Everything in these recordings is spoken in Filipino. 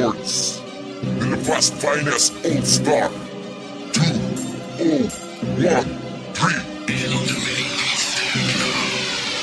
Records, Nilabas Finest All Star. 2, 0, 1, 3.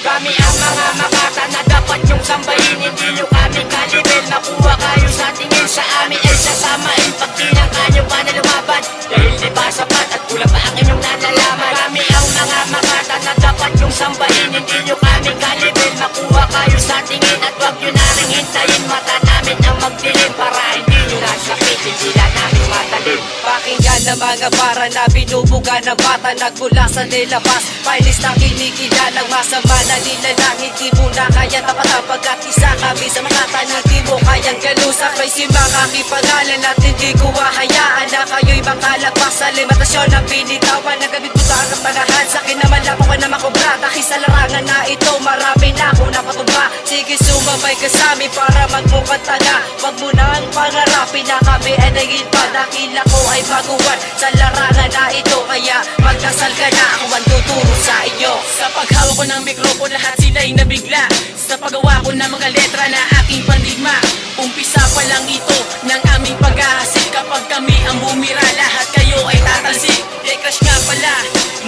Kami ang mga makata na dapat yung sambahin. Hindi nyo kami kalibel, makuha kayo sa tingin. Sa amin ay sasamain pag tinangka nyo pa na lumaban. Dahil di ba sapat at kulang pa ang inyong nalalaman. Kami ang mga makata na dapat yung sambahin. Hindi nyo kami kalibel, makuha kayo sa tingin. At wag nyo na rin hintayin, mata namin ang magdilim. Para hindi nyo nasakitin, sila namin matalim. Pakinggan na mga para na binubuga ng bata. Nagmula sa nilabas, painis na kinikilalang masama na nila lang. Hindi mo na kaya tapatan pagkat isa kami sa makata. Hindi mo kayang galusa, may si makakipangalan. At hindi ko hahayaan na kayo'y makalagpas sa limitasyon na binitawan. Nagamit mo ang kapanahan, sa akin naman lang ako na makubra. Dahil sa larangan na ito, marami na ako napatubra. Sige sumabay ka sa amin para magmukhang tanga. Wag mo na ang pangarapin na kami ay naging pa. Dahil ako ay baguhan sa larangan na ito. Kaya magdasal ka na, ako ang tuturo sa inyo. Sa paghawak ko ng mikropo, lahat sila'y nabigla. Sa paggawa ko ng mga letra na aking pandigma. Umpisa pa lang ito ng aming pag-ahasik. Kapag kami ang bumira, lahat kayo ay tatalsik. Crush nga pala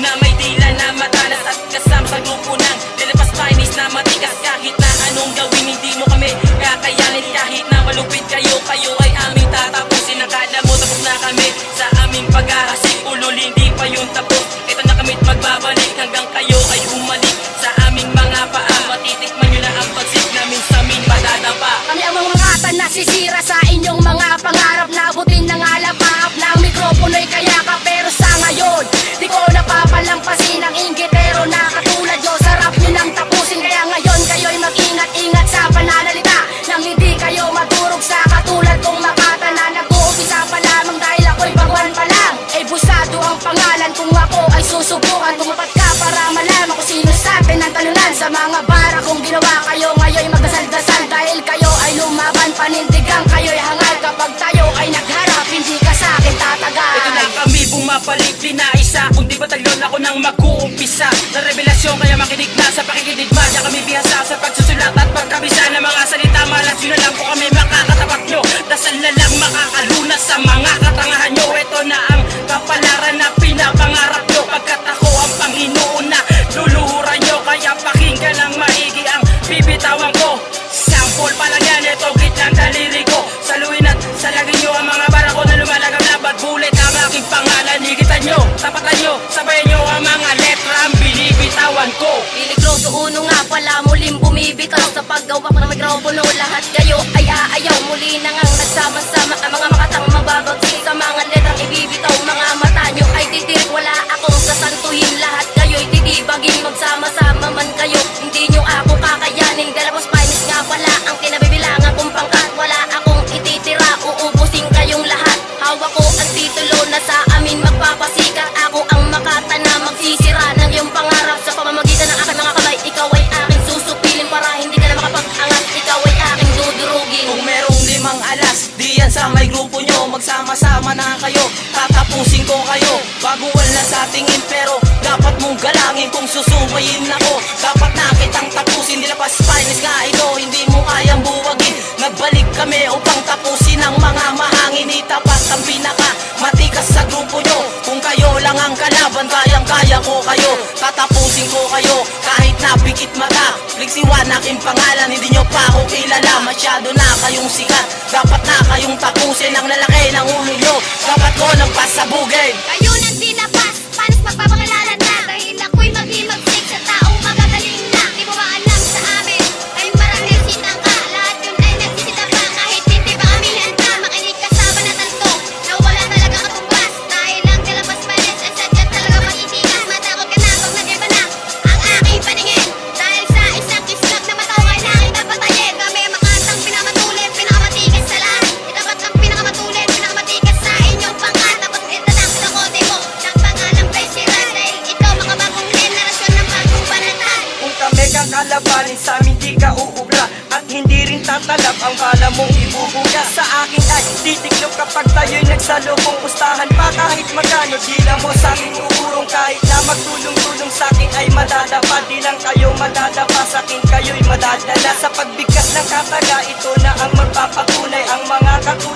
na may dila na matalas. At kasama sa grupo ng Nilabas Finest na matigas. Kahit na anong gawin, hindi mo kami kakayanin. Kahit na malupit kayo, kayo ay aming tatapusin. Akala mo tapos na kami sa aming pag-ahasik. Ulol, hindi pa yun tapos. Ito na kami't magbabalik hanggang kayo ay humalik sa aming mga paa. Matitikman nyo na ang pagsik namin sa amin madadapa. Kami ang mga ngata na sisira sa inyong mga pangarap. Nabutin ng alapahap ng mikropono'y kaya ka. Pero sa ngayon, di ko napapalampasin ang inggitero na katulad nyo. Sarap nyo nang tapusin, kaya ngayon kayo'y mag-ingat-ingat sa pananalita. Nang hindi kayo madurog sa katulad kong makata na nag-uumpisa pa lamang dahil ako'y baguhan pa lang. Eh busado ang pangalan kung ako ay susubukan. Tumapat ka para malaman kung sino sa atin ang talunan. Sa mga bara kong ginawa kayo ngayon'y magdasal-dasal. Dahil kayo ay lumaban, panindigang kayo'y hangal. Kapag tayo ay nagharap, hindi ka sa akin tatagal. Ito na kami bumabalik, di na isa kundi batalyon ako nang mag-uumpisa. Na revelasyon kaya makinig na sa pakikinig. Madya kami bihasa sa pagsusulat at pagkabisa ng mga salita. Malas yun na lang po kami makakatapak nyo. Dasal na lang makakalunas sa mga katangahan nyo. Ito na ang kapalaran na pinapangarap nyo. Pagkat ako ang Panginoon na luluhuran nyo. Kaya pakinggan ng maigi ang bibitawan ko. Sample pa lang yan, ito gitlang daliri ko. Saluin at salagin nyo ang mga bara ko na lumalagam na bad bullet. Ang aking pangalan, higitan nyo, tapatan nyo, sabayan nyo ang mga letra ang binibitawan ko. Piligroso uno nga pala muling bumibitaw sa paggawa ng mikropono. Lahat kayo ay aayaw, muli na ngang nagsama-sama. Ang mga makatang mababagsik sa mga letrang ibibitaw. Mga mata nyo ay titirik, wala akong sasantuhin. Lahat kayo'y titibagin, magsama-sama man kayo. Hindi nyo ako kakayanin. Nilabas Finest nga pala ang kinabibilangan kong pangkat. Wala akong ititira, uubusin kayong lahat. Hawak ko ang titulo na sa amin magpapasikat. Ako ang makata na magsisira ng iyong pangarap. Sa pamamagitan ng aking mga kamay, ikaw ay aking susupilin. Para hindi ka na makapag-angat, ikaw ay aking dudurugin. Kung merong 5 alas, diyan sa may grupo nyo. Magsama-sama na kayo, tatapusin ko kayo. Baguhan na sa tingin pero dapat mong galangin. Kung susubayin ako, dapat na kitang tapusin. Nilabas Finest nga ito, hindi mo kayang buwagin. Nagbalik kami upang tapusin ang mga mahangin. Itapat ang pinaka matikas sa grupo nyo. Kung kayo lang ang kalaban, kayang-kaya ko kayo. Tatapusin ko kayo kahit napikit mata. Flexiwan aking pangalan, hindi nyo pa ako kilala. Masyado na kayong sikat, dapat na kayong tapusin. Ang lalaki ng ulo nyo, dapat ko nang pasabugin. Kayo nang dinapas, panos magpapangalanan na. Dahil ako'y mag-imagsik sa taong magagaling na. Di mo ba alam sa amin, ay marahil sinang ka. Lahat yun ay nagsisita pa, kahit hindi pa kami handa. Makinig ka sa banatan ko, na wala talaga katumbas. Dahil ang Nilabas Finest ay sadya talaga mag-itigas. Matakot ka na pag nag-iba na ang aking paningin. Dahil sa isang kislap na mataw ay aking napatayin. Kami makatang pinakamatulit, pinakamatigas sa lahat. Itapat ang pinakamatulit, pinakamatigas sa inyong pangkat. Tapos ito lang sa kote mo ng pangalang President. Dahil ito mga bagong generasyon ng bagong banatan. Kung kami kakalabanin sa amin di ka uubra. At hindi rin tatalab ang bala mong ibubuga. Sa akin ay titiklop kapag tayo'y nagsalubong. Pustahan pa kahit magkano, dila mo sa akin uurong. Kahit na magtulong-tulong sa akin ay madadapa. Di lang kayo madadapa, sa akin kayo'y madadala. Sa pagbigkas ng kataga, ito na ang magpapatunay. Ang mga katulad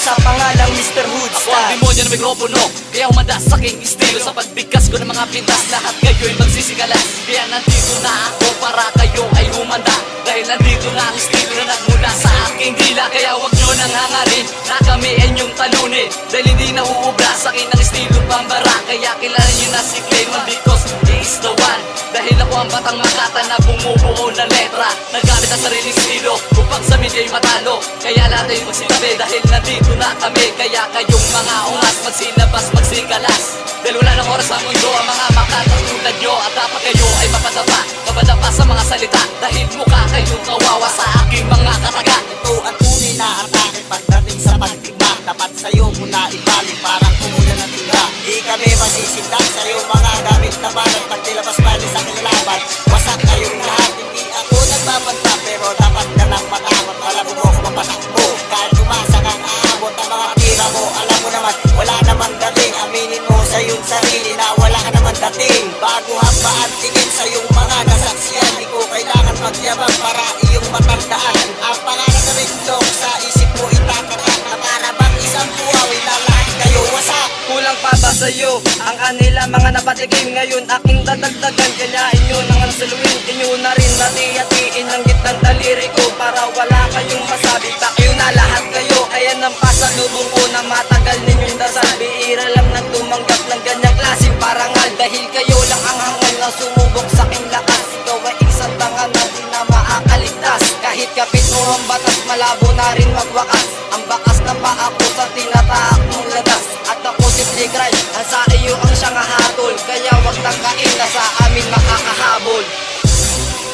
sa pangalang Mr. Hood Ako ang demonyo ng mikropono, kaya humanda sa aking estilo. Sa pagbigkas ko ng mga pintas, lahat kayo'y magsisigalas. Kaya nandito na ako para kayo ay humanda, dahil nandito na ang estilo na nagmula sa aking dila. Kaya wag nyo nang hangarin na kami ay inyong talunin, dahil hindi na uubra sa akin ang estilo pambara. Kaya kilala nyo na si Clayman because he is the one. Dahil ako ang batang makata na bumubuo ng letra, nagamit ang sariling estilo upang sa media ay matalo. Kaya lahat ay magsitabi dahil nandito na kami. Kaya kayong mga ungas magsinabas, magsikalas, dahil wala ng oras sa mundo ang mga makatang tulad nyo. At dapat kayo ay mapadapa sa mga salita, dahil mukha kayong kawawa sa aking mga kataga. Ito ang tunay na atake pagdating sa pagtigma. Dapat sa'yo muna ibalik parang kumulan ng tiga. Di kami masisindak sa'yo mga gamit na balat. Pag nilabas bali sa kinalaban, wasak kayong lahat. Hindi ako nagbabanta pero dapat ka nang matakot. Alam mo ako mapatakbo kahit umasa kang aabot ang mga tira mo. Alam mo naman wala namang dating, aminin mo sa iyong sarili na wala ka naman dating. Bago hambaan tingin sa iyong mga nasaksiyan, di ko kailangan magyabang para iyong matandaan. Ang pangalan na Ringdong sa isip mo itatatak na para bang isang buhawi na lahat kayo wasak. Kulang pa ba sa'yo ang kanila mga napatikim? Ngayon aking dadagdagan, kanyain nyo nang saluin. Inyo na rin nati-hatiin ng gitnang daliri ko para wala kayong masabi. Takyo na lahat kayo, ayan ang pasalubong ko na matagal ninyong dasal. Bihira lang nang tumanggap ng ganyang klaseng parangal, dahil kayo lang ang hangal na sumubok sa aking lakas. Ikaw ay isang tanga na di na makakaligtas. Kahit kapit mo ang batas, malabo na rin magwakas. Ang bakas na pa ako sa tinataak mong lagas. At ako si Playground, ang sa iyo ang siyang hatol. Kaya wag tangkain na sa amin makakahabol.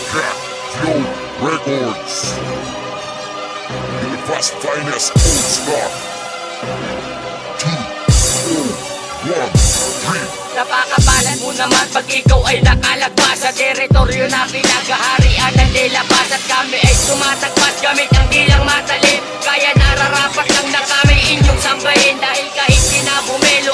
Cat Flow Records, Universe Finest All Star. 2, 0, 1, 3. Napakabalan mo naman pag ikaw ay nakalagpas sa teritoryo na pinagaharian ng dilabas. At kami ay tumatagpas gamit ang dilang matalim. Kaya nararapat lang na kami inyong sambahin, dahil kahit kinabumelo